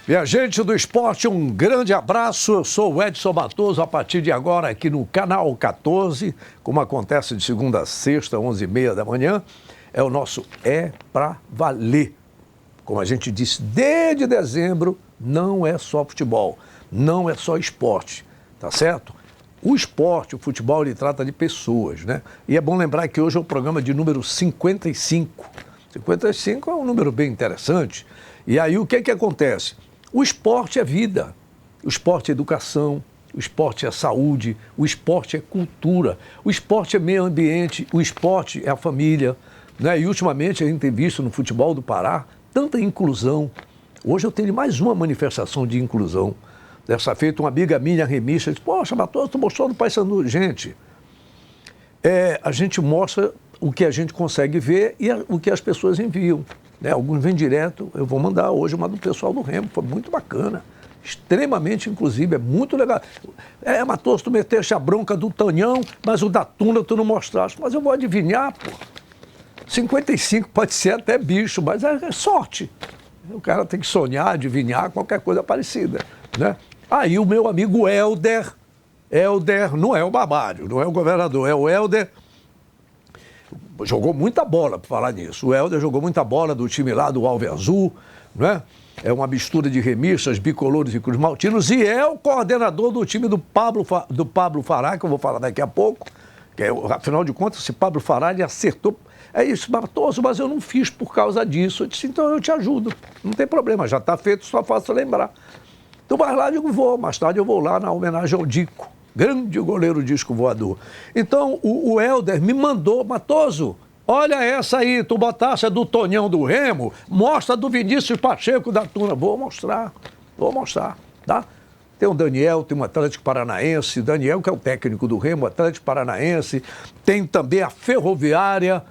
Minha gente do esporte, um grande abraço. Eu sou o Edson Matoso, a partir de agora aqui no Canal 14, como acontece de segunda a sexta, 11h30 da manhã, é o nosso É Pra Valer. Como a gente disse, desde dezembro, não é só futebol, não é só esporte, tá certo? O esporte, o futebol, ele trata de pessoas, né? E é bom lembrar que hoje é o programa de número 55. 55 é um número bem interessante. E aí o que acontece? O esporte é vida, o esporte é educação, o esporte é saúde, o esporte é cultura, o esporte é meio ambiente, o esporte é a família, né? E ultimamente a gente tem visto no futebol do Pará tanta inclusão. Hoje eu tenho mais uma manifestação de inclusão. Dessa feita, uma amiga minha, remista, disse: poxa, Matoso, tu mostrou no Paysandu. Gente, a gente mostra o que a gente consegue ver e o que as pessoas enviam. Né? Alguns vêm direto, eu vou mandar hoje uma do pessoal do Remo, foi muito bacana, extremamente inclusive, é muito legal. Matoso, tu meteste a bronca do Tonhão, mas o da Tuna tu não mostraste. Mas eu vou adivinhar, pô. 55 pode ser até bicho, mas é sorte. O cara tem que sonhar, adivinhar, qualquer coisa parecida, né? Aí o meu amigo Helder, não é o Babário, não é o governador, é o Helder. Jogou muita bola, por falar nisso. O Helder jogou muita bola do time lá do Alve Azul, né? É uma mistura de remistas, bicolores e cruz maltinos, e é o coordenador do time do Pablo Fará, que eu vou falar daqui a pouco. Que afinal de contas, esse Pablo Fará, ele acertou. É isso, Matoso, mas eu não fiz por causa disso. Eu disse: então eu te ajudo, não tem problema, já está feito, só faço lembrar. Então, mais lá, eu digo, vou, mais tarde eu vou lá na homenagem ao Dico, grande goleiro disco voador. Então, o Helder me mandou: Matoso, olha essa aí, tu botasse a do Tonhão do Remo, mostra a do Vinícius Pacheco da Tuna. Vou mostrar, tá? Tem o Daniel, tem o Atlético Paranaense, Daniel que é o técnico do Remo, Atlético Paranaense, tem também a Ferroviária.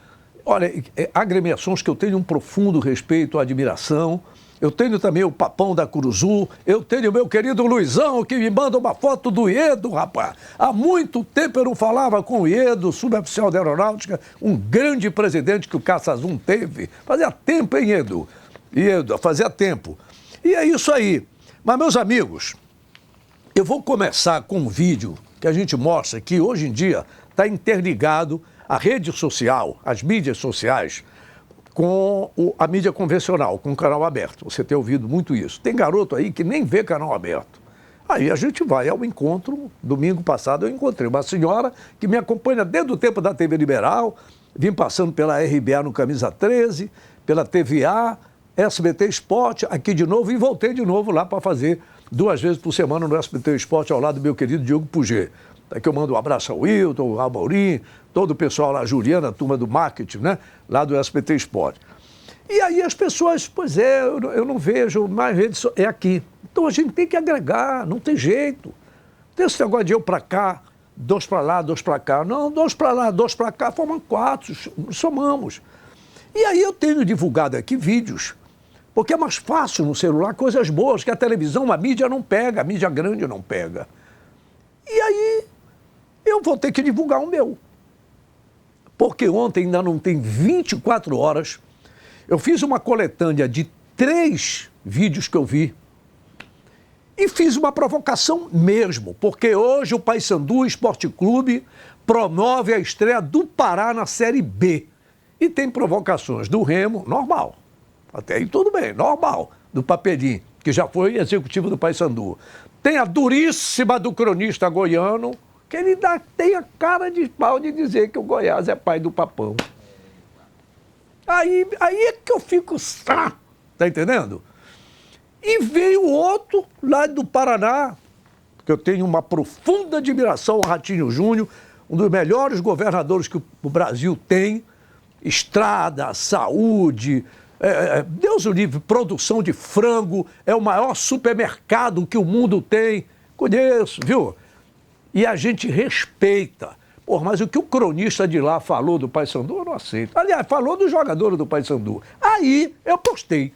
Olha, agremiações que eu tenho um profundo respeito, admiração. Eu tenho também o Papão da Curuzu, eu tenho o meu querido Luizão, que me manda uma foto do Iedo, rapaz. Há muito tempo eu não falava com o Iedo, suboficial da Aeronáutica, um grande presidente que o Caça Zoom teve. Fazia tempo, hein, Iedo? Iedo, fazia tempo. E é isso aí. Mas, meus amigos, eu vou começar com um vídeo que a gente mostra que hoje em dia está interligado a rede social, as mídias sociais, com a mídia convencional, com o canal aberto. Você tem ouvido muito isso. Tem garoto aí que nem vê canal aberto. Aí a gente vai ao encontro. Domingo passado eu encontrei uma senhora que me acompanha desde o tempo da TV Liberal, vim passando pela RBA no Camisa 13, pela TVA, SBT Esporte, aqui de novo, e voltei de novo lá para fazer 2 vezes por semana no SBT Esporte, ao lado do meu querido Diogo Puget. Aqui eu mando um abraço ao Wilton, ao Maurinho, todo o pessoal lá, a Juliana, a turma do marketing, né? Lá do SBT Esporte. E aí as pessoas, pois é, eu não vejo mais redes, é aqui. Então a gente tem que agregar, não tem jeito. Tem esse negócio de eu para cá, 2 para lá, 2 para cá. Não, 2 para lá, 2 para cá, formam 4, somamos. E aí eu tenho divulgado aqui vídeos, porque é mais fácil no celular, coisas boas que a televisão, a mídia não pega, a mídia grande não pega. E aí eu vou ter que divulgar o meu. Porque ontem ainda não tem 24 horas, eu fiz uma coletânea de 3 vídeos que eu vi e fiz uma provocação mesmo, porque hoje o Paysandu Esporte Clube promove a estreia do Pará na Série B. E tem provocações do Remo, normal, até aí tudo bem, normal, do Papelinho, que já foi executivo do Paysandu. Tem a duríssima do cronista goiano, que ele tem a cara de pau de dizer que o Goiás é pai do Papão. Aí é que eu fico... Tá entendendo? E veio outro lá do Paraná, que eu tenho uma profunda admiração ao Ratinho Júnior, um dos melhores governadores que o Brasil tem. Estrada, saúde, Deus o livre, produção de frango, é o maior supermercado que o mundo tem. Conheço, viu? E a gente respeita. Pô, mas o que o cronista de lá falou do Paysandu, eu não aceito. Aliás, falou do jogador do Paysandu. Aí eu postei.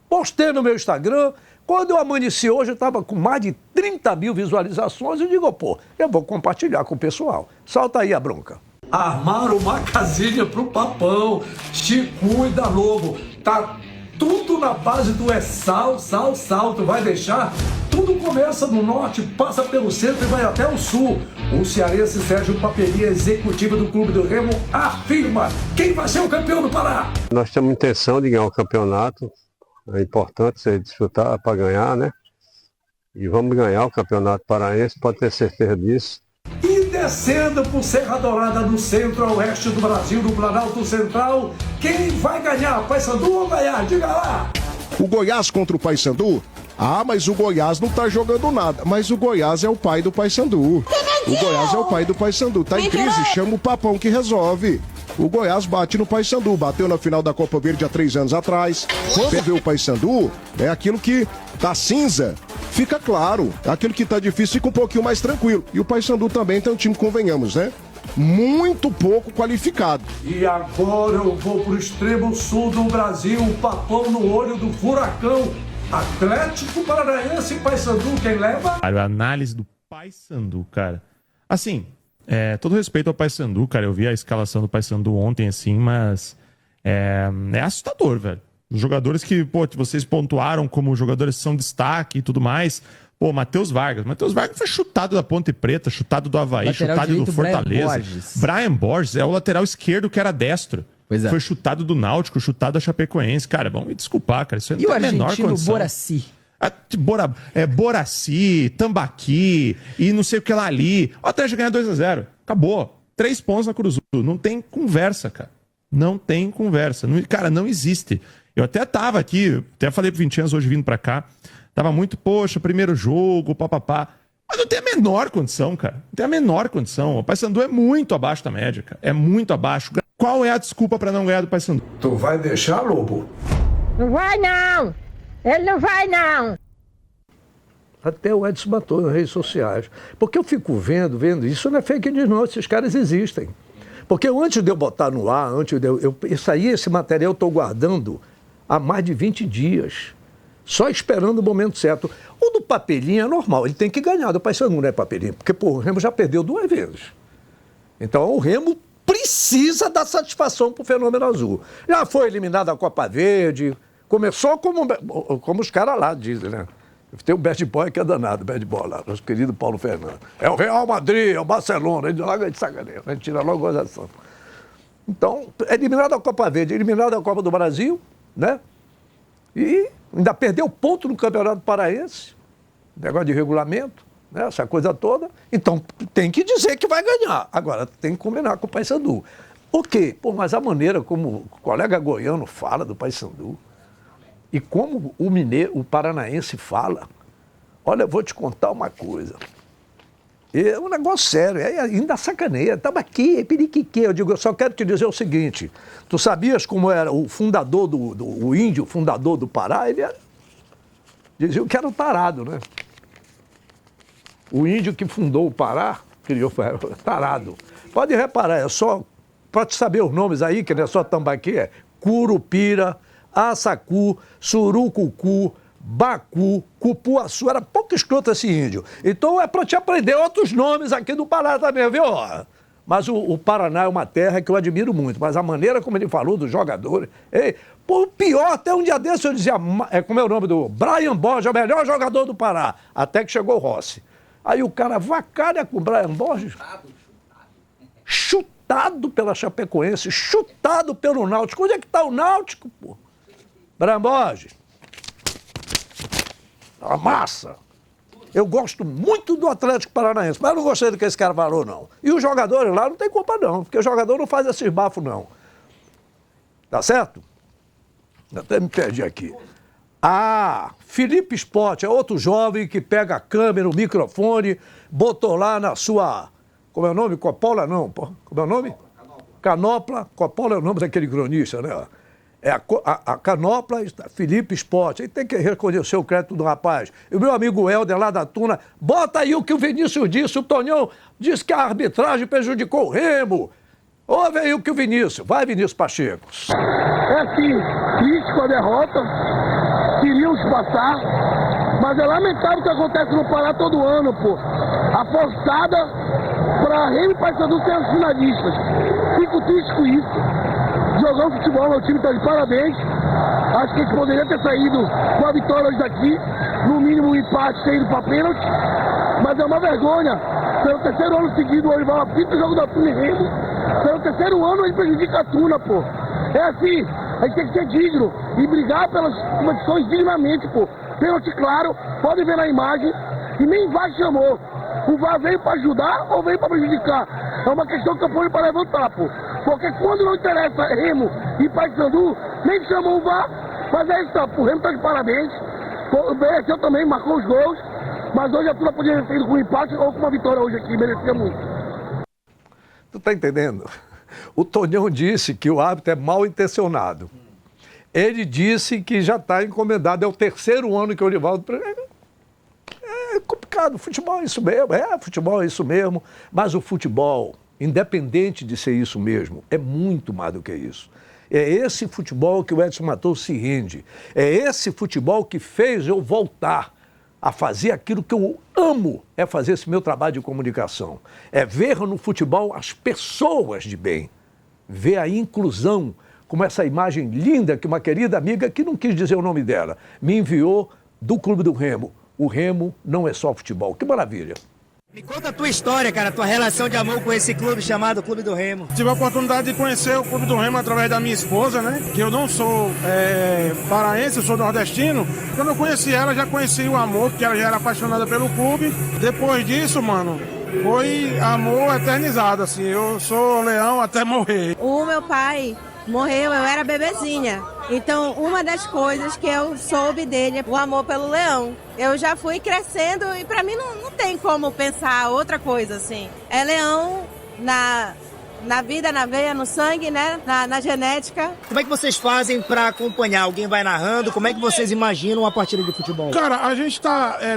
Postei no meu Instagram. Quando eu amanheci hoje, eu estava com mais de 30 mil visualizações. Eu digo, pô, eu vou compartilhar com o pessoal. Solta aí a bronca. Armaram uma casinha pro Papão. Se cuida, Lobo. Tá tudo na base do sal, tu vai deixar? Tudo começa no norte, passa pelo centro e vai até o sul. O cearense Sérgio Papelinha, executivo do Clube do Remo, afirma quem vai ser o campeão do Pará. Nós temos intenção de ganhar o campeonato, é importante você desfrutar para ganhar, né? E vamos ganhar o Campeonato Paraense, pode ter certeza disso. E descendo por Serra Dourada, no centro-oeste do Brasil, no Planalto Central, quem vai ganhar? Paysandu ou Goiás? Diga lá! O Goiás contra o Paysandu? Ah, mas o Goiás não tá jogando nada. Mas o Goiás é o pai do Paysandu. O Goiás é o pai do Paysandu. Tá em crise? Chama o Papão que resolve. O Goiás bate no Paysandu, bateu na final da Copa Verde há 3 anos atrás. Quando vê o Paysandu, é aquilo que tá cinza, fica claro. Aquilo que tá difícil fica um pouquinho mais tranquilo. E o Paysandu também tem um time, convenhamos, né? Muito pouco qualificado. E agora eu vou pro extremo sul do Brasil, o Papão no olho do furacão. Atlético Paranaense e Paysandu, quem leva? A análise do Paysandu, cara. Assim, todo respeito ao Paysandu, cara. Eu vi a escalação do Paysandu ontem, assim, mas é assustador, velho. Os jogadores que, vocês pontuaram como jogadores que são destaque e tudo mais. Pô, Matheus Vargas. Matheus Vargas foi chutado da Ponte Preta, chutado do Avaí, lateral chutado direito, do Fortaleza. Brian Borges é o lateral esquerdo que era destro. Pois é. Foi chutado do Náutico, chutado da Chapecoense. Cara, vamos me desculpar, cara. Isso não tem a menor condição. Boraci? Boraci, Tambaqui e não sei o que lá ali. O Atlético ganha 2-0. Acabou. 3 pontos na Cruz Azul. Não tem conversa, cara. Não tem conversa. Não, cara, não existe. Eu até tava aqui, até falei pro Vintinhas hoje vindo pra cá. Tava muito, primeiro jogo, papapá. Mas não tem a menor condição, cara. Não tem a menor condição. O Paysandu é muito abaixo da média, cara. É muito abaixo. Qual é a desculpa pra não ganhar do Paysandu? Tu vai deixar, Lobo? Não vai, não! Ele não vai, não! Até o Edson matou nas redes sociais. Porque eu fico vendo, isso não é fake news, não. Esses caras existem. Porque antes de eu botar no ar, esse material eu estou guardando há mais de 20 dias. Só esperando o momento certo. O do Papelinha é normal, ele tem que ganhar do Paysandu, né, Papelinha? Porque, o Remo já perdeu 2 vezes. Então, o Remo precisa dar satisfação pro Fenômeno Azul. Já foi eliminado da Copa Verde, começou como os caras lá dizem, né? Tem o bad boy que é danado, bad boy lá, nosso querido Paulo Fernando. É o Real Madrid, é o Barcelona, ele logo de sacaneia, a gente tira logo a gozação. Então, eliminado da Copa Verde, eliminado da Copa do Brasil, né? E ainda perdeu ponto no Campeonato Paraense, negócio de regulamento, né? Essa coisa toda. Então, tem que dizer que vai ganhar. Agora, tem que combinar com o Paysandu. Ok, mas a maneira como o colega goiano fala do Paysandu e como o paranaense fala, olha, eu vou te contar uma coisa. É um negócio sério, ainda sacaneia. Estava aqui, periquique. Eu digo, eu só quero te dizer o seguinte, tu sabias como era o fundador o índio, fundador do Pará? Ele diziam que era um tarado, né? O índio que fundou o Pará, criou tarado. Pode reparar, é só, para te saber os nomes aí, que não é só Tambaqui, é Curupira, Assacu, Surucucu, Bacu, Cupuaçu, era pouco escroto esse índio. Então é para te aprender outros nomes aqui do Pará também, viu? Mas o Paraná é uma terra que eu admiro muito, mas a maneira como ele falou dos jogadores... o pior, até um dia desse eu dizia, como é o nome do Brian Borges, é o melhor jogador do Pará, até que chegou o Rossi. Aí o cara vacalha com o Brian Borges. Chutado pela Chapecoense, chutado pelo Náutico. Onde é que está o Náutico, pô? Brian Borges. A massa. Eu gosto muito do Atlético Paranaense, mas não gostei do que esse cara falou, não. E os jogadores lá não tem culpa, não, porque o jogador não faz esses bafos, não. Tá certo? Até me perdi aqui. Felipe Sport é outro jovem que pega a câmera, o microfone, botou lá na sua... Como é o nome? Coppola, não. Como é o nome? Canopla. Coppola é o nome daquele cronista, né? É a Canopla, Felipe Sport. Aí tem que reconhecer o crédito do rapaz. E o meu amigo Helder, lá da Tuna, bota aí o que o Vinícius disse. O Tonhão disse que a arbitragem prejudicou o Remo. Ouve aí o que o Vinícius. Vai, Vinícius Pacheco. É assim, triste com a derrota. Queríamos passar. Mas é lamentável o que acontece no Pará todo ano, pô. a forçada para Remo e Paysandu ser os finalistas. Fico triste com isso. Jogar um futebol, meu time está de parabéns. Acho que a gente poderia ter saído com a vitória hoje daqui. No mínimo um empate, ter ido para pênalti. Mas é uma vergonha. Pelo terceiro ano seguido, o Orival apita o jogo da Tuna e Remo. Pelo terceiro ano, ele prejudica a Tuna, pô. É assim, a gente tem que ser digno e brigar pelas competições dignamente, pô. Pênalti claro, pode ver na imagem. E nem VAR chamou. O VAR veio para ajudar ou veio para prejudicar? É uma questão que eu ponho para levantar, pô. Porque quando não interessa Remo e Paysandu, nem chamou o VAR. Mas é isso, tá? O Remo tá de parabéns. O BSC também marcou os gols. Mas hoje a Tuna podia ter ido com um empate ou com uma vitória hoje aqui. Merecia muito. Tu tá entendendo? O Tonhão disse que o árbitro é mal intencionado. Ele disse que já está encomendado. É o terceiro ano que o Orivaldo... É complicado. Futebol é isso mesmo. Futebol é isso mesmo. Mas o futebol, independente de ser isso mesmo, é muito mais do que isso. É esse futebol que o Edson Matoso se rende. É esse futebol que fez eu voltar a fazer aquilo que eu amo, é fazer esse meu trabalho de comunicação. É ver no futebol as pessoas de bem. Ver a inclusão, como essa imagem linda que uma querida amiga, que não quis dizer o nome dela, me enviou do Clube do Remo. O Remo não é só futebol. Que maravilha. Me conta a tua história, cara, a tua relação de amor com esse clube chamado Clube do Remo. Tive a oportunidade de conhecer o Clube do Remo através da minha esposa, né? Que eu não sou paraense, eu sou nordestino. Quando eu conheci ela, já conheci o amor, porque ela já era apaixonada pelo clube. Depois disso, mano, foi amor eternizado, assim. Eu sou leão até morrer. O meu pai morreu, eu era bebezinha. Então, uma das coisas que eu soube dele é o amor pelo leão. Eu já fui crescendo e pra mim não tem como pensar outra coisa, assim. É leão na vida, na veia, no sangue, né? Na genética. Como é que vocês fazem pra acompanhar? Alguém vai narrando? Como é que vocês imaginam uma partida de futebol? Cara, a gente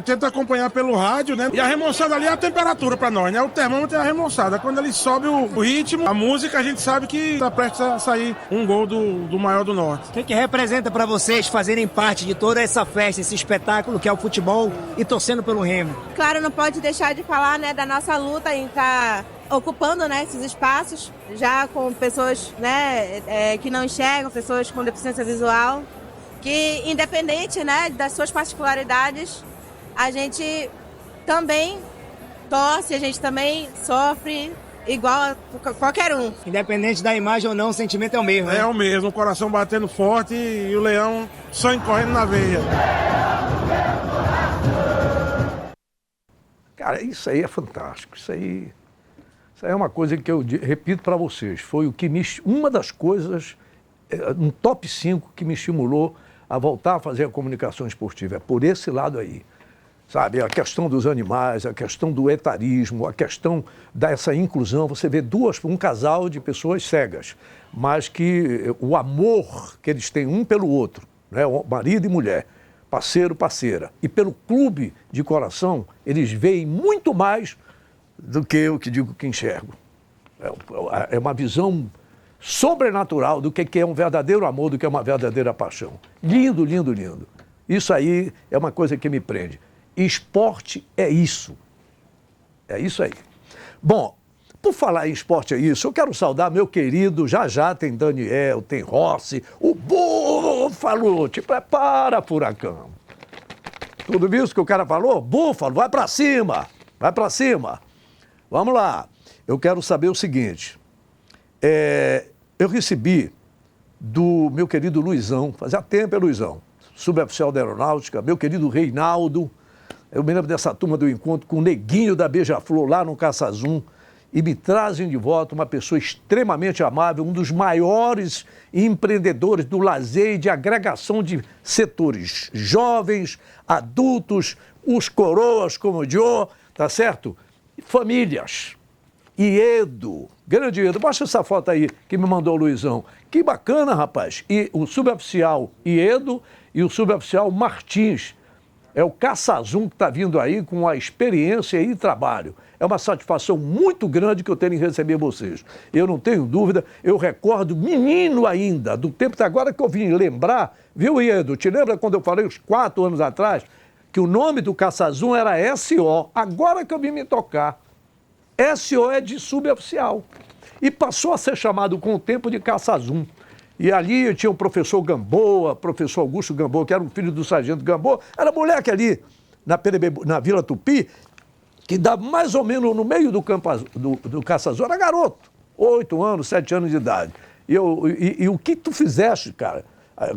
tenta acompanhar pelo rádio, né? E a remoçada ali é a temperatura pra nós, né? O termômetro é a remoçada. Quando ele sobe o ritmo, a música, a gente sabe que tá prestes a sair um gol do maior do norte. O que representa pra vocês fazerem parte de toda essa festa, esse espetáculo que é o futebol e torcendo pelo Remo? Claro, não pode deixar de falar, né, da nossa luta em estar ocupando, né, esses espaços, já com pessoas, né, que não enxergam, pessoas com deficiência visual, que independente, né, das suas particularidades, a gente também torce, a gente também sofre igual a qualquer um. Independente da imagem ou não, o sentimento é o mesmo, né? É o mesmo, o coração batendo forte e o leão sangue correndo na veia. Cara, isso aí é fantástico, isso aí é uma coisa que eu repito para vocês, foi uma das coisas, um top 5 que me estimulou a voltar a fazer a comunicação esportiva, é por esse lado aí, sabe, a questão dos animais, a questão do etarismo, a questão dessa inclusão, você vê um casal de pessoas cegas, mas que o amor que eles têm um pelo outro, né, marido e mulher, parceiro, parceira, e pelo clube de coração, eles veem muito mais do que eu que digo que enxergo. É uma visão sobrenatural do que é um verdadeiro amor, do que é uma verdadeira paixão. Lindo, lindo, lindo. Isso aí é uma coisa que me prende. Esporte é isso. É isso aí. Bom, por falar em esporte é isso, eu quero saudar meu querido, já tem Daniel, tem Rossi, o Búfalo, te prepara, furacão. Tudo isso que o cara falou? Búfalo, vai pra cima, vai pra cima. Vamos lá, eu quero saber o seguinte, eu recebi do meu querido Luizão, fazia tempo Luizão, suboficial da aeronáutica, meu querido Reinaldo, eu me lembro dessa turma do encontro com o Neguinho da Beija-Flor lá no Caçazum, e me trazem de volta uma pessoa extremamente amável, um dos maiores empreendedores do lazer e de agregação de setores jovens, adultos, os coroas como o Joe, tá certo? Famílias. Iedo, grande Iedo, mostra essa foto aí que me mandou o Luizão. Que bacana, rapaz. E o suboficial Iedo e o suboficial Martins. É o Caçazum que está vindo aí com a experiência e trabalho. É uma satisfação muito grande que eu tenho em receber vocês. Eu não tenho dúvida, eu recordo menino ainda, do tempo de agora que eu vim lembrar, viu, Iedo? Te lembra quando eu falei uns 4 anos atrás? que o nome do Caça-Zoom era SO. Agora que eu vim me tocar. SO é de suboficial. E passou a ser chamado com o tempo de Caça-Zoom. E ali tinha o professor Gamboa, professor Augusto Gamboa, que era um filho do sargento Gamboa. Era moleque ali na Vila Tupi, que dava mais ou menos no meio do campo do Caça-Zoom. Era garoto, 8 anos, 7 anos de idade. E o que tu fizeste, cara,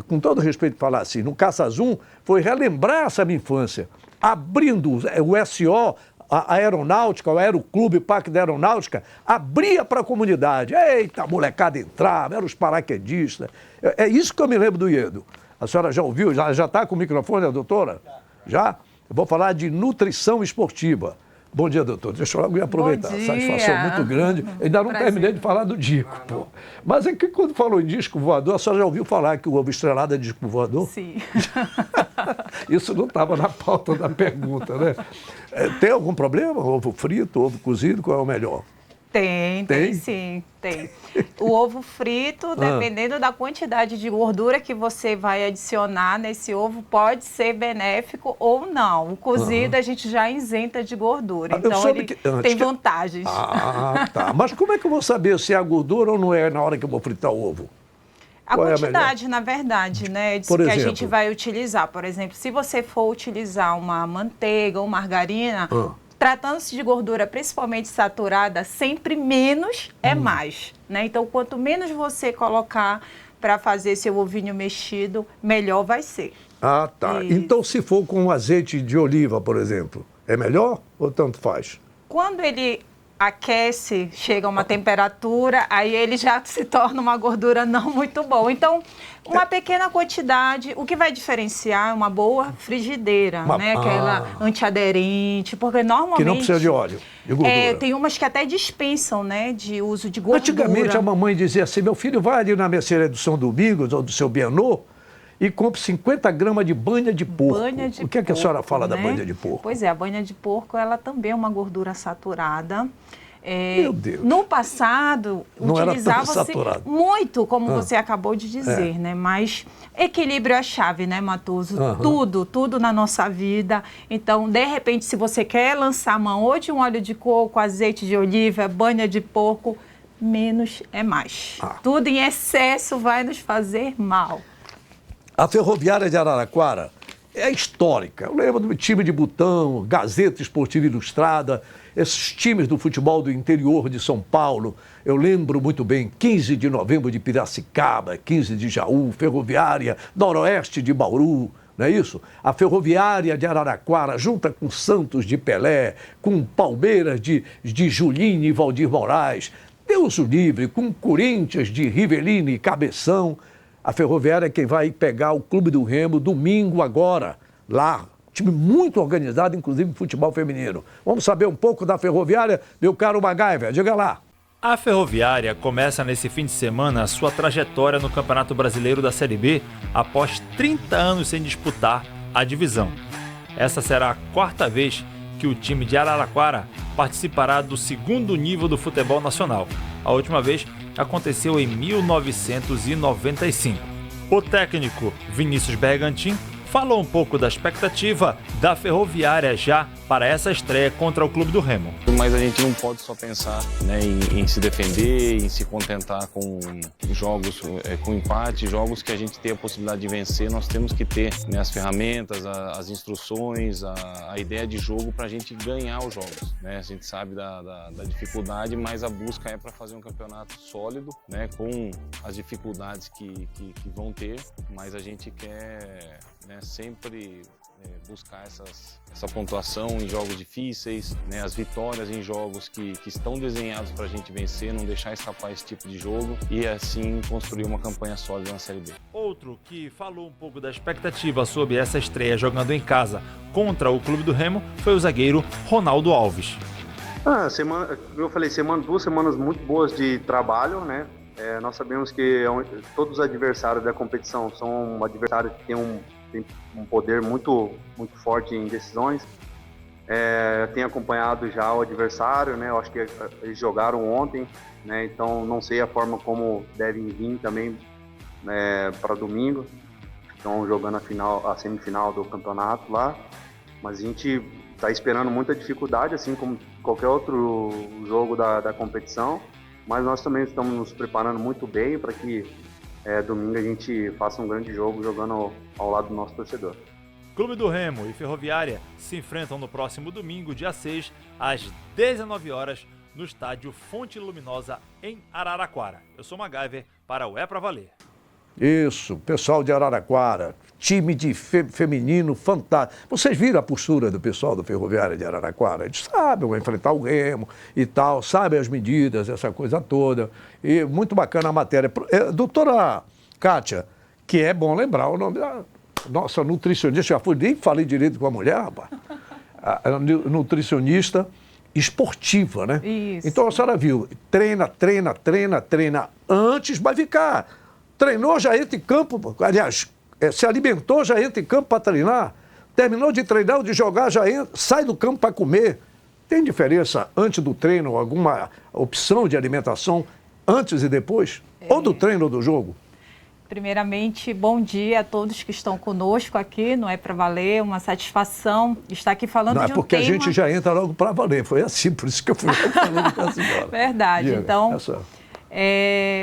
com todo respeito de falar assim, no Caça-Zoom, foi relembrar essa minha infância, abrindo o SO, a Aeronáutica, o Aeroclube, o Parque da Aeronáutica, abria para a comunidade. Eita, a molecada entrava, eram os paraquedistas. É isso que eu me lembro do Iedo. A senhora já ouviu? Já está com o microfone, a doutora? Já? Eu vou falar de nutrição esportiva. Bom dia, doutor. Deixa eu logo aproveitar. Satisfação muito grande. Ainda não terminei de falar do disco, pô. Mas é que quando falou em disco voador, a senhora já ouviu falar que o ovo estrelado é disco voador? Sim. Isso não estava na pauta da pergunta, né? Tem algum problema? Ovo frito, ovo cozido, qual é o melhor? Tem sim, tem. O ovo frito, dependendo da quantidade de gordura que você vai adicionar nesse ovo, pode ser benéfico ou não. O cozido a gente já isenta de gordura, então ele tem vantagens. Tá. Mas como é que eu vou saber se é a gordura ou não é na hora que eu vou fritar o ovo? A quantidade, na verdade, né, disso que a gente vai utilizar. Por exemplo, se você for utilizar uma manteiga ou margarina... Tratando-se de gordura principalmente saturada, sempre menos é mais, né? Então, quanto menos você colocar para fazer seu ovinho mexido, melhor vai ser. Ah, tá. Isso. Então, se for com azeite de oliva, por exemplo, é melhor ou tanto faz? Quando ele aquece, chega a uma temperatura, aí ele já se torna uma gordura não muito boa. Então, uma pequena quantidade, o que vai diferenciar é uma boa frigideira, né? Aquela antiaderente, porque normalmente... Que não precisa de óleo, de gordura. Tem umas que até dispensam, né, de uso de gordura. Antigamente, a mamãe dizia assim, meu filho, vai ali na mercearia do São Domingos ou do seu Bienô e compre 50 gramas de banha de porco. O que é que a senhora fala da banha de porco? Pois é, a banha de porco, ela também é uma gordura saturada. Meu Deus. No passado, utilizava-se muito, como você acabou de dizer, né? Mas equilíbrio é a chave, né, Matoso? Tudo na nossa vida. Então, de repente, se você quer lançar mão ou de um óleo de coco, azeite de oliva, banha de porco, menos é mais. Tudo em excesso vai nos fazer mal. A Ferroviária de Araraquara é histórica. Eu lembro do time de Butão, Gazeta Esportiva Ilustrada, esses times do futebol do interior de São Paulo. Eu lembro muito bem, 15 de novembro de Piracicaba, 15 de Jaú, Ferroviária, Noroeste de Bauru, não é isso? A Ferroviária de Araraquara, junta com Santos de Pelé, com Palmeiras de Julinho e Valdir Moraes, Deus o livre, com Corinthians de Rivelino e Cabeção. A Ferroviária é quem vai pegar o Clube do Remo domingo agora, lá. Time muito organizado, inclusive futebol feminino. Vamos saber um pouco da Ferroviária, meu caro MacGyver, diga lá. A Ferroviária começa nesse fim de semana a sua trajetória no Campeonato Brasileiro da Série B após 30 anos sem disputar a divisão. Essa será a 4ª vez que o time de Araraquara participará do 2º nível do futebol nacional. A última vez aconteceu em 1995. O técnico Vinícius Bergantin falou um pouco da expectativa da Ferroviária já para essa estreia contra o Clube do Remo. Mas a gente não pode só pensar, né, em se defender, em se contentar com jogos com empate, jogos que a gente tem a possibilidade de vencer. Nós temos que ter, né, as ferramentas, as instruções, a ideia de jogo para a gente ganhar os jogos, né? A gente sabe da dificuldade, mas a busca é para fazer um campeonato sólido, né, com as dificuldades que vão ter, mas a gente quer, né, sempre buscar essa pontuação em jogos difíceis, né, as vitórias em jogos que estão desenhados para a gente vencer, não deixar escapar esse tipo de jogo e assim construir uma campanha sólida na Série B. Outro que falou um pouco da expectativa sobre essa estreia jogando em casa contra o Clube do Remo foi o zagueiro Ronaldo Alves. Eu falei, 2 semanas muito boas de trabalho, né? Nós sabemos que todos os adversários da competição são adversários que têm um poder muito, muito forte em decisões. Tenho acompanhado já o adversário, né? Eu acho que eles jogaram ontem, né? Então não sei a forma como devem vir também, né, para domingo. Estão jogando a semifinal do campeonato lá. Mas a gente está esperando muita dificuldade, assim como qualquer outro jogo da competição, mas nós também estamos nos preparando muito bem para que domingo a gente faça um grande jogo jogando ao lado do nosso torcedor. Clube do Remo e Ferroviária se enfrentam no próximo domingo, dia 6, às 19 horas, no estádio Fonte Luminosa, em Araraquara. Eu sou MacGyver para o É Pra Valer. Isso, pessoal de Araraquara, time de feminino fantástico. Vocês viram a postura do pessoal do Ferroviária de Araraquara? Eles sabem, vão enfrentar o Remo e tal, sabem as medidas, essa coisa toda. E muito bacana a matéria. Doutora Kátia, que é bom lembrar o nome da nossa nutricionista, já nem falei direito com a mulher, rapaz. A nutricionista esportiva, né? Isso. Então a senhora viu, treina antes, vai ficar. Treinou, já entra em campo, aliás, se alimentou, já entra em campo para treinar. Terminou de treinar ou de jogar, já entra, sai do campo para comer. Tem diferença antes do treino, alguma opção de alimentação antes e depois? Ou do treino ou do jogo? Primeiramente, bom dia a todos que estão conosco aqui, não é para valer, uma satisfação estar aqui falando de um tema... Não, é porque a gente já entra logo para valer, foi assim, por isso que eu fui falando com a senhora. Verdade, Diga, então,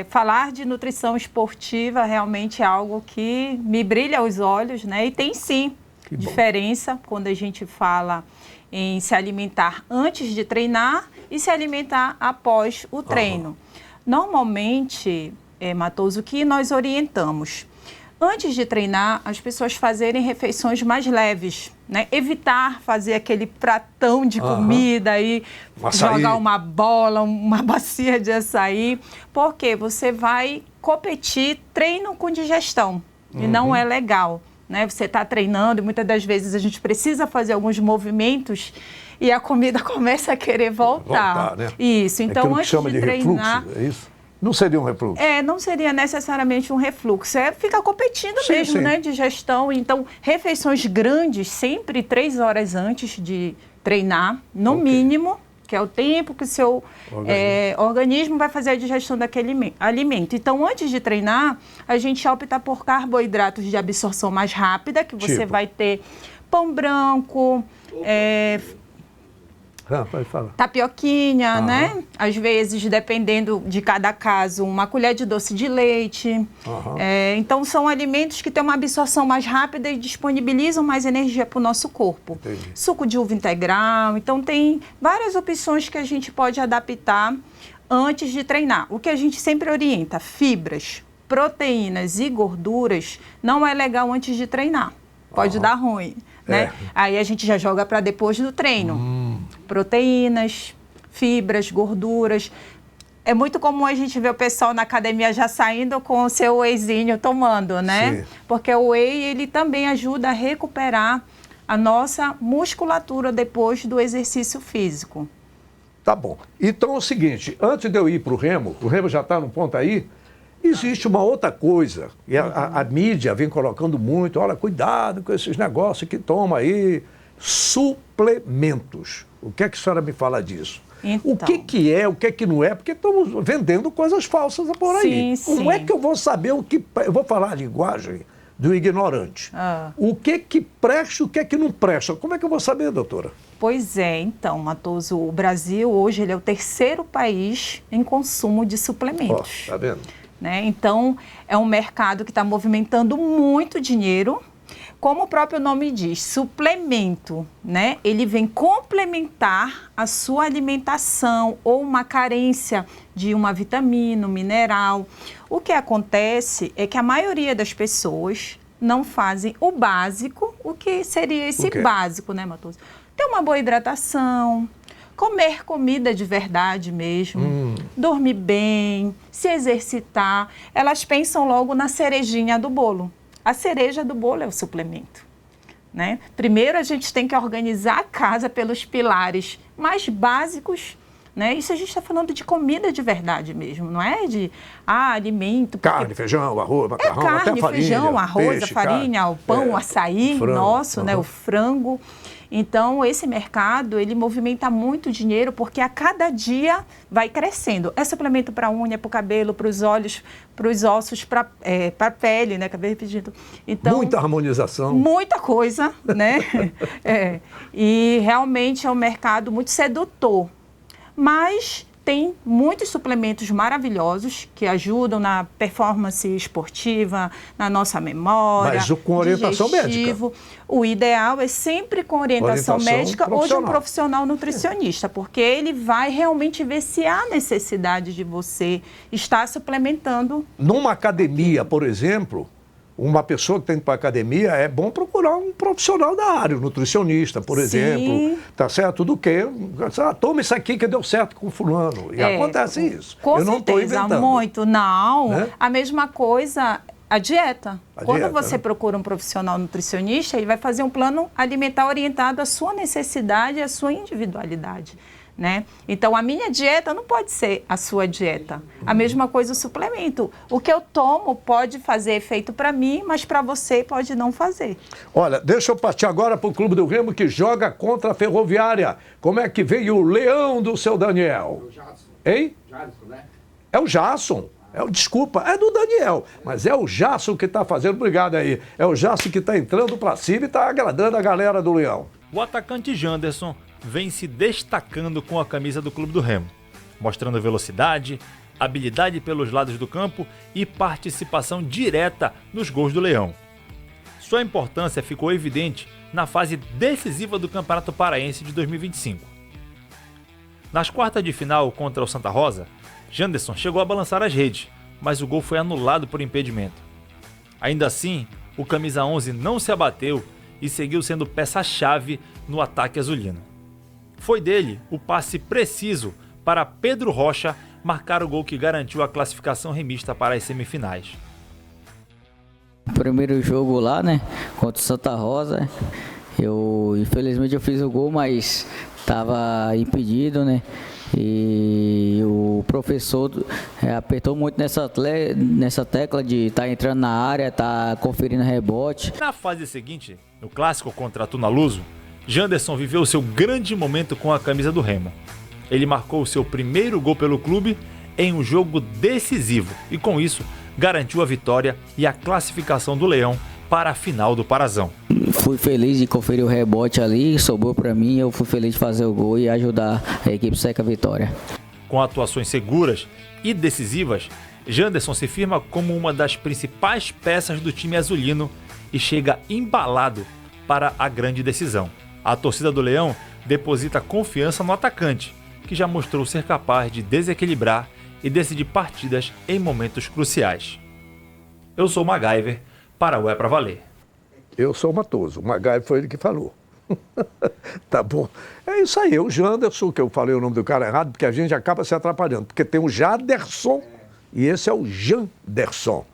falar de nutrição esportiva realmente é algo que me brilha aos olhos, né? E tem sim diferença quando a gente fala em se alimentar antes de treinar e se alimentar após o treino. Normalmente... Matoso, o que nós orientamos? Antes de treinar, as pessoas fazerem refeições mais leves, né? Evitar fazer aquele pratão de comida e jogar uma bola, uma bacia de açaí, porque você vai competir treino com digestão e não é legal, né? Você está treinando e muitas das vezes a gente precisa fazer alguns movimentos e a comida começa a querer voltar. Né? Isso, então antes de treinar... Refluxo, é isso? Não seria um refluxo? Não seria necessariamente um refluxo. Fica competindo mesmo, né? Digestão. Então, refeições grandes, sempre 3 horas antes de treinar, no mínimo, que é o tempo que o seu organismo vai fazer a digestão daquele alimento. Então, antes de treinar, a gente opta por carboidratos de absorção mais rápida, que você vai ter pão branco, pode falar. Tapioquinha, né? Às vezes, dependendo de cada caso, uma colher de doce de leite. Então, são alimentos que têm uma absorção mais rápida e disponibilizam mais energia para o nosso corpo. Entendi. Suco de uva integral. Então, tem várias opções que a gente pode adaptar antes de treinar. O que a gente sempre orienta, fibras, proteínas e gorduras, não é legal antes de treinar. Pode dar ruim. Né? Aí a gente já joga para depois do treino. Proteínas, fibras, gorduras. É muito comum a gente ver o pessoal na academia já saindo com o seu wheyzinho tomando, né? Sim. Porque o whey, ele também ajuda a recuperar a nossa musculatura depois do exercício físico. Tá bom. Então é o seguinte, antes de eu ir para o Remo já está no ponto aí, existe uma outra coisa, e a mídia vem colocando muito, olha, cuidado com esses negócios que toma aí, suplementos. O que é que a senhora me fala disso? Então, o que é, o que não é, porque estamos vendendo coisas falsas por aí. Sim, Como é que eu vou saber o que... Eu vou falar a linguagem do ignorante. O que presta e o que não presta? Como é que eu vou saber, doutora? Pois é, então, Matoso, o Brasil hoje ele é o 3º país em consumo de suplementos. Tá vendo? Né? Então, é um mercado que está movimentando muito dinheiro. Como o próprio nome diz, suplemento, né? Ele vem complementar a sua alimentação ou uma carência de uma vitamina, um mineral. O que acontece é que a maioria das pessoas não fazem o básico. O que seria esse básico, né, Matoso? Ter uma boa hidratação, comer comida de verdade mesmo, dormir bem, se exercitar. Elas pensam logo na cerejinha do bolo. A cereja do bolo é o suplemento, né? Primeiro a gente tem que organizar a casa pelos pilares mais básicos né? Isso a gente está falando de comida de verdade mesmo, não é de alimento. Carne, feijão, arroz, macarrão, carne, até farinha, feijão, arroz, peixe, a farinha, carne, o pão, o açaí frango, nosso, né? O frango. Então, esse mercado, ele movimenta muito dinheiro porque a cada dia vai crescendo. É suplemento para a unha, para o cabelo, para os olhos, para os ossos, para a pele, né? Acabei repetindo. Então, muita harmonização. Muita coisa, né? E realmente é um mercado muito sedutor. Mas tem muitos suplementos maravilhosos que ajudam na performance esportiva, na nossa memória. Mas com orientação médica. O ideal é sempre com orientação médica ou de um profissional nutricionista, porque ele vai realmente ver se há necessidade de você estar suplementando. Numa academia, por exemplo, uma pessoa que tem que ir para a academia, é bom procurar um profissional da área, um nutricionista, por exemplo. Tá certo? Do que? Toma isso aqui que deu certo com fulano. E acontece isso. Com Eu não estou inventando. Muito. Não. Né? A mesma coisa, a dieta. Quando você procura um profissional nutricionista, ele vai fazer um plano alimentar orientado à sua necessidade e à sua individualidade. Né? Então, a minha dieta não pode ser a sua dieta. A mesma coisa o suplemento. O que eu tomo pode fazer efeito para mim, mas para você pode não fazer. Olha, deixa eu partir agora para o Clube do Remo, que joga contra a Ferroviária. Como é que veio o leão do seu Daniel? O Jadson. Hein? Jadson, né? É o Jadson. Desculpa, é do Daniel, mas é o Jadson que está fazendo. Obrigado aí. É o Jadson que está entrando para cima e está agradando a galera do Leão. O atacante Janderson vem se destacando com a camisa do Clube do Remo, mostrando velocidade, habilidade pelos lados do campo e participação direta nos gols do Leão. Sua importância ficou evidente na fase decisiva do Campeonato Paraense de 2025. Nas quartas de final contra o Santa Rosa, Janderson chegou a balançar as redes, mas o gol foi anulado por impedimento. Ainda assim, o camisa 11 não se abateu e seguiu sendo peça-chave no ataque azulino. Foi dele o passe preciso para Pedro Rocha marcar o gol que garantiu a classificação remista para as semifinais. Primeiro jogo lá, né, contra o Santa Rosa, infelizmente eu fiz o gol, mas estava impedido, né, e o professor apertou muito nessa tecla de estar entrando na área, estar conferindo rebote. Na fase seguinte, no clássico contra a Tunaluso, Janderson viveu seu grande momento com a camisa do Remo. Ele marcou seu primeiro gol pelo clube em um jogo decisivo e, com isso, garantiu a vitória e a classificação do Leão para a final do Parazão. Fui feliz de conferir o rebote ali, sobrou para mim, eu fui feliz de fazer o gol e ajudar a equipe a sair com a vitória. Com atuações seguras e decisivas, Janderson se firma como uma das principais peças do time azulino e chega embalado para a grande decisão. A torcida do Leão deposita confiança no atacante, que já mostrou ser capaz de desequilibrar e decidir partidas em momentos cruciais. Eu sou o MacGyver, para o É Pra Valer. Eu sou o Matoso, o MacGyver foi ele que falou. Tá bom. É isso aí, o Janderson, que eu falei o nome do cara errado, porque a gente acaba se atrapalhando, porque tem o Jaderson e esse é o Janderson.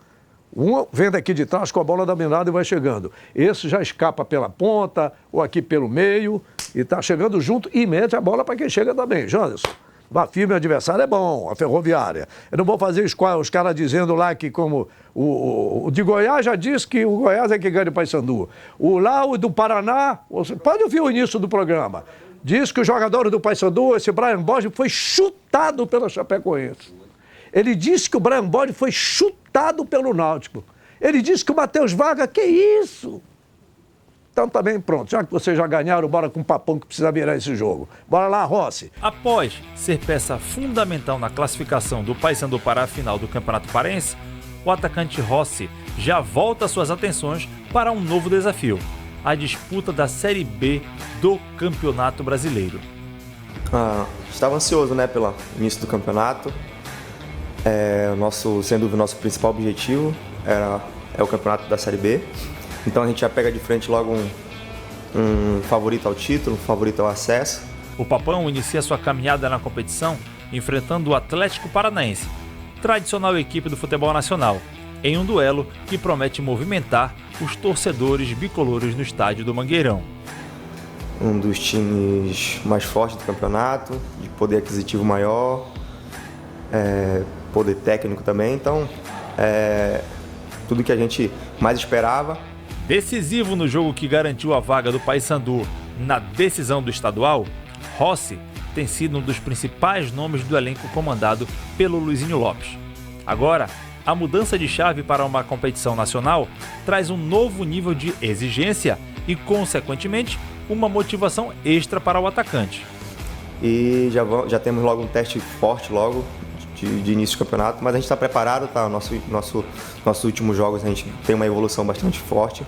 Um vem daqui de trás com a bola dominada e vai chegando. Esse já escapa pela ponta ou aqui pelo meio e está chegando junto e mete a bola para quem chega também. Janderson, vá firme, o adversário é bom, a Ferroviária. Eu não vou fazer os caras dizendo lá que como o de Goiás já disse que o Goiás é que ganha o Paysandu. O do Paraná, pode ouvir o início do programa, diz que o jogador do Paysandu, esse Brian Borges, foi chutado pela Chapecoense. Ele disse que o Brian Borges foi chutado pelo Náutico. Ele disse que o Matheus Vargas, que isso? Então também pronto, já que vocês já ganharam, bora com o papão que precisa virar esse jogo. Bora lá, Rossi. Após ser peça fundamental na classificação do Paysandu para a final do Campeonato Paraense, o atacante Rossi já volta suas atenções para um novo desafio, a disputa da Série B do Campeonato Brasileiro. Estava ansioso, né, pelo início do campeonato. Sem dúvida, o nosso principal objetivo é o campeonato da Série B. Então a gente já pega de frente logo um favorito ao título, um favorito ao acesso. O Papão inicia sua caminhada na competição enfrentando o Atlético Paranaense, tradicional equipe do futebol nacional, em um duelo que promete movimentar os torcedores bicolores no estádio do Mangueirão. um dos times mais fortes do campeonato, de poder aquisitivo maior, poder técnico também, então tudo que a gente mais esperava. Decisivo no jogo que garantiu a vaga do Paysandu na decisão do estadual, Rossi tem sido um dos principais nomes do elenco comandado pelo Luizinho Lopes. Agora, a mudança de chave para uma competição nacional traz um novo nível de exigência e, consequentemente, uma motivação extra para o atacante. E já temos logo um teste forte logo de início do campeonato, mas a gente está preparado, tá? Nossos últimos jogos a gente tem uma evolução bastante forte.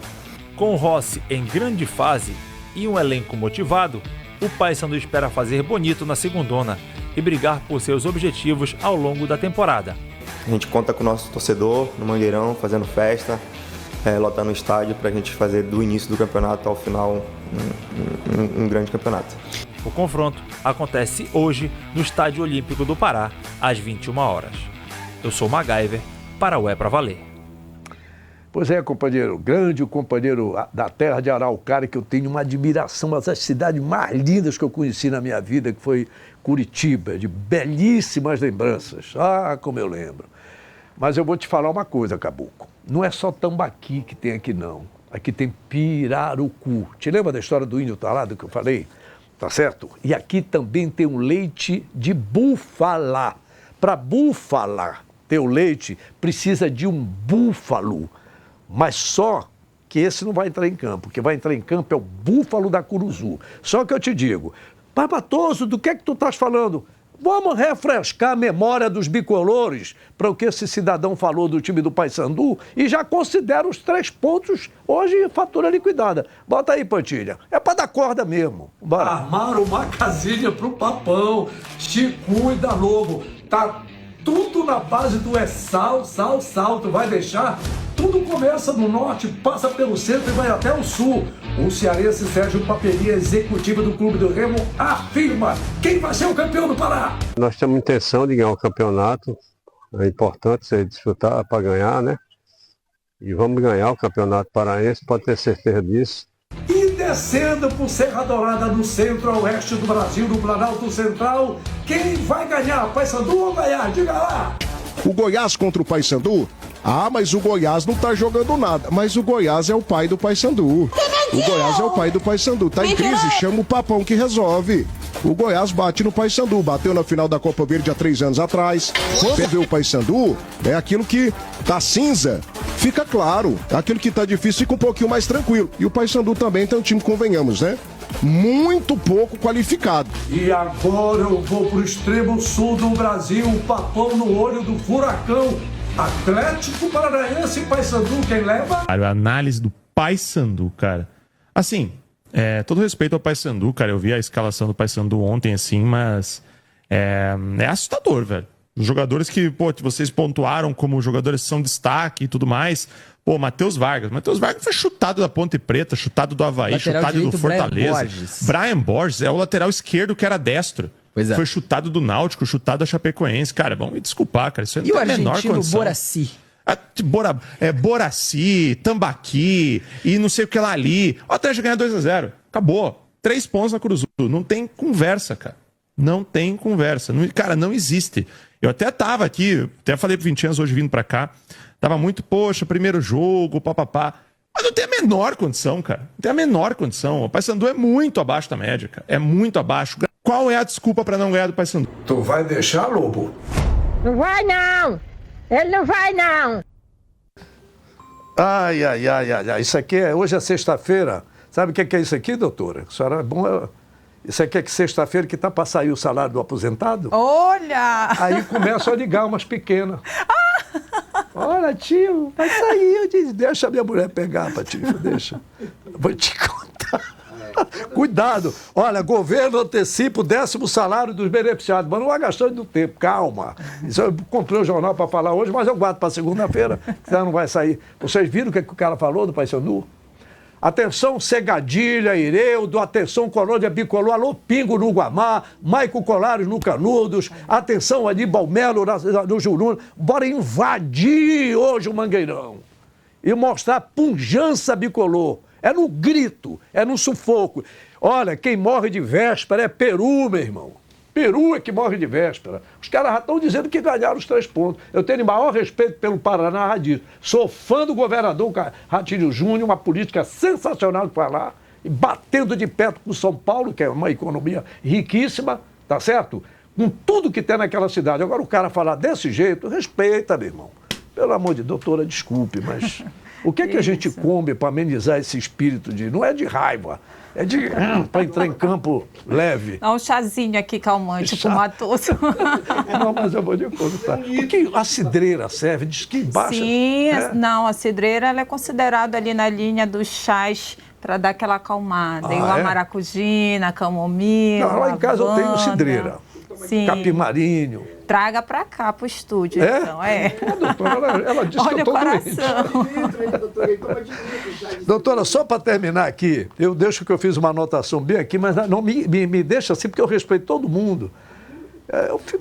Com o Rossi em grande fase e um elenco motivado, o Paysandu espera fazer bonito na segundona e brigar por seus objetivos ao longo da temporada. A gente conta com o nosso torcedor no Mangueirão, fazendo festa, lotando o estádio para a gente fazer do início do campeonato ao final um grande campeonato. O confronto acontece hoje no Estádio Olímpico do Pará, às 21 horas. Eu sou MacGyver, para o É Pra Valer. Pois é, companheiro, grande companheiro da terra de Araucária, que eu tenho uma admiração, uma das cidades mais lindas que eu conheci na minha vida, que foi Curitiba, de belíssimas lembranças. Ah, como eu lembro. Mas eu vou te falar uma coisa, Caboclo. Não é só tambaqui que tem aqui, não. Aqui tem pirarucu. Te lembra da história do índio talado que eu falei? Tá certo? E aqui também tem um leite de búfala. Para búfala ter o leite, precisa de um búfalo. Mas só que esse não vai entrar em campo. O que vai entrar em campo é o búfalo da Curuzu. Só que eu te digo, Papatoso, do que é que tu estás falando? Vamos refrescar a memória dos bicolores para o que esse cidadão falou do time do Paysandu e já considera os 3 pontos hoje fatura liquidada. Bota aí, Pantilha. É para dar corda mesmo. Bora. Armaram uma casinha pro Papão. Te cuida, Lobo. Tá tudo na base do sal. Tu vai deixar? Tudo começa no norte, passa pelo centro e vai até o sul. O cearense Sérgio Papelinha, executivo do Clube do Remo, afirma quem vai ser o campeão do Pará. Nós temos intenção de ganhar o campeonato. É importante você disputar para ganhar, né? E vamos ganhar o Campeonato Paraense, pode ter certeza disso. E descendo por Serra Dourada, no centro-oeste do Brasil, no Planalto Central, quem vai ganhar? Paysandu ou Goiás? Diga lá! O Goiás contra o Paysandu? Ah, mas o Goiás não tá jogando nada. Mas o Goiás é o pai do Paysandu. O Goiás é o pai do Paysandu. Tá em crise, chama o Papão que resolve. O Goiás bate no Paysandu. Bateu na final da Copa Verde há 3 anos atrás. Perdeu o Paysandu, é aquilo que tá cinza. Fica claro. Aquilo que tá difícil fica um pouquinho mais tranquilo. E o Paysandu também tem um time, convenhamos, né? Muito pouco qualificado. E agora eu vou pro extremo sul do Brasil, o Papão no olho do furacão. Atlético Paranaense e Paysandu, quem leva? A análise do Paysandu, cara. Assim, todo respeito ao Paysandu, cara. Eu vi a escalação do Paysandu ontem, assim, mas é assustador, velho. Os jogadores que, vocês pontuaram como jogadores que são destaque e tudo mais. Pô, Matheus Vargas. Matheus Vargas foi chutado da Ponte Preta, chutado do Avaí, lateral chutado direito, do Fortaleza. Brian Borges é o lateral esquerdo que era destro. Pois é. Foi chutado do Náutico, chutado da Chapecoense. Cara, vamos me desculpar, cara. Isso não tem a menor condição. Boraci? Boraci, Tambaqui e não sei o que lá ali. O Atlético ganha 2-0. Acabou. 3 pontos na Curuzu. Não tem conversa, cara. Não tem conversa. Cara, não existe. Eu até tava aqui, até falei pro 20 anos hoje vindo pra cá. Tava muito, primeiro jogo, papapá. Mas não tem a menor condição, cara. Não tem a menor condição. O Paysandu é muito abaixo da média, cara. É muito abaixo. Qual é a desculpa pra não ganhar do Paysandu? Tu vai deixar, Lobo? Não vai não! Ele não vai não! Ai. Isso aqui hoje é sexta-feira. Sabe o que é isso aqui, doutora? A senhora é bom. Isso aqui é que sexta-feira que tá para sair o salário do aposentado. Olha! Aí começam a ligar umas pequenas. Olha, tio, vai sair. Eu disse, deixa a minha mulher pegar, Patife, deixa. Vou te contar. Cuidado. Olha, governo antecipa o 10º salário dos beneficiados. Mas não vai gastando do tempo, calma. Isso eu comprei o jornal para falar hoje, mas eu guardo para segunda-feira, senão não vai sair. Vocês viram o que o cara falou do Paysandu? Atenção, Segadilha, Ireudo, atenção, Colônia Bicolor, alô, Pingo no Guamá, Maico Colares no Canudos, atenção, Aníbal Melo no Juruna. Bora invadir hoje o Mangueirão e mostrar pujança bicolor. É no grito, é no sufoco. Olha, quem morre de véspera é Peru, meu irmão. Peru é que morre de véspera. Os caras já estão dizendo que ganharam os 3 pontos. Eu tenho o maior respeito pelo Paraná Radinho. Sou fã do governador Ratinho Júnior, uma política sensacional que vai lá, e batendo de perto com São Paulo, que é uma economia riquíssima, tá certo? Com tudo que tem naquela cidade. Agora o cara falar desse jeito, respeita, meu irmão. Pelo amor de Deus, doutora, desculpe, mas o que é que a gente come para amenizar esse espírito de... Não é de raiva, é de... para entrar em campo leve. Dá um chazinho aqui calmante pro Matoso. Não, mas eu vou te contar. O que a cidreira serve? Diz que baixa... Sim, não, a cidreira ela é considerada ali na linha dos chás para dar aquela acalmada. Tem a maracujina, a camomila. Não, lá em casa eu tenho cidreira. Sim. Capimarinho. Traga para cá, para o estúdio, então. Doutora, ela disse olha que eu o estou doente. Doutora, só para terminar aqui, eu deixo que eu fiz uma anotação bem aqui, mas não me deixa assim, porque eu respeito todo mundo.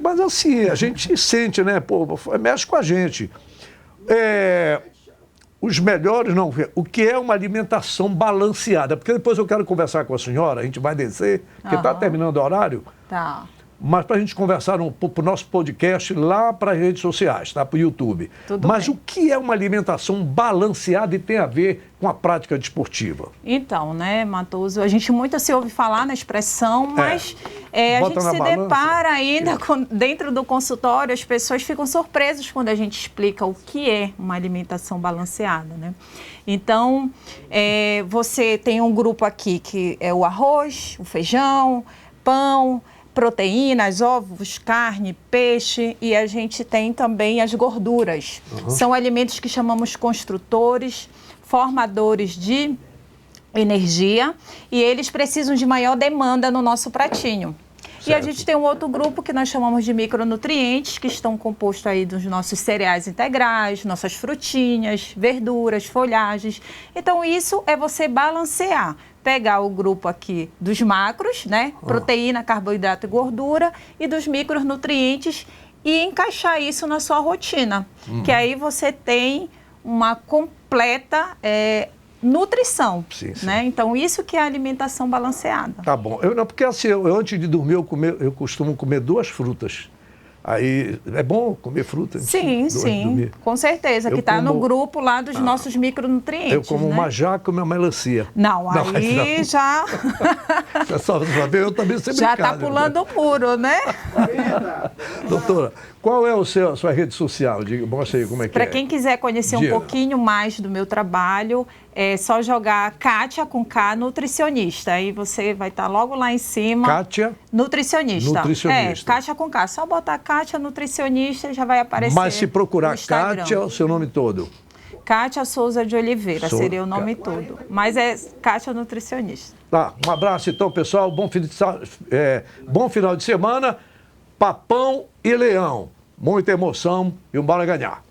Mas assim, a gente sente, né? Pô, mexe com a gente. Os melhores, não. O que é uma alimentação balanceada? Porque depois eu quero conversar com a senhora, a gente vai descer, porque está terminando o horário. Tá. Mas para a gente conversar para o nosso podcast lá para as redes sociais, tá? Para o YouTube. Mas o que é uma alimentação balanceada e tem a ver com a prática desportiva? Então, né, Matoso, a gente muito se ouve falar na expressão, mas a gente se depara ainda dentro do consultório, as pessoas ficam surpresas quando a gente explica o que é uma alimentação balanceada, né? Então, você tem um grupo aqui que é o arroz, o feijão, pão, proteínas, ovos, carne, peixe, e a gente tem também as gorduras. São alimentos que chamamos construtores, formadores de energia, e eles precisam de maior demanda no nosso pratinho. Certo. E a gente tem um outro grupo que nós chamamos de micronutrientes, que estão compostos aí dos nossos cereais integrais, nossas frutinhas, verduras, folhagens. Então isso é você balancear. Pegar o grupo aqui dos macros, né? Proteína, carboidrato e gordura, e dos micronutrientes e encaixar isso na sua rotina. Que aí você tem uma completa nutrição, né? Então, isso que é a alimentação balanceada. Tá bom. Porque assim, antes de dormir, eu costumo comer 2 frutas. Aí, é bom comer fruta? Sim, sim, com certeza, que está no grupo lá dos nossos micronutrientes. Eu como uma jaca e uma melancia. Não, aí já... eu também sei já está pulando o muro, né? Doutora, qual é a sua rede social? Mostra aí como é que Para quem quiser conhecer um pouquinho mais do meu trabalho, é só jogar Kátia com K, nutricionista. Aí você vai estar logo lá em cima. Kátia? Nutricionista. Kátia com K. Só botar Kátia nutricionista e já vai aparecer. Mas se procurar Kátia, o seu nome todo? Kátia Souza de Oliveira, seria o nome todo. Mas é Kátia nutricionista. Tá, um abraço então, pessoal. Bom final de semana. Papão e Leão. Muita emoção e bora ganhar.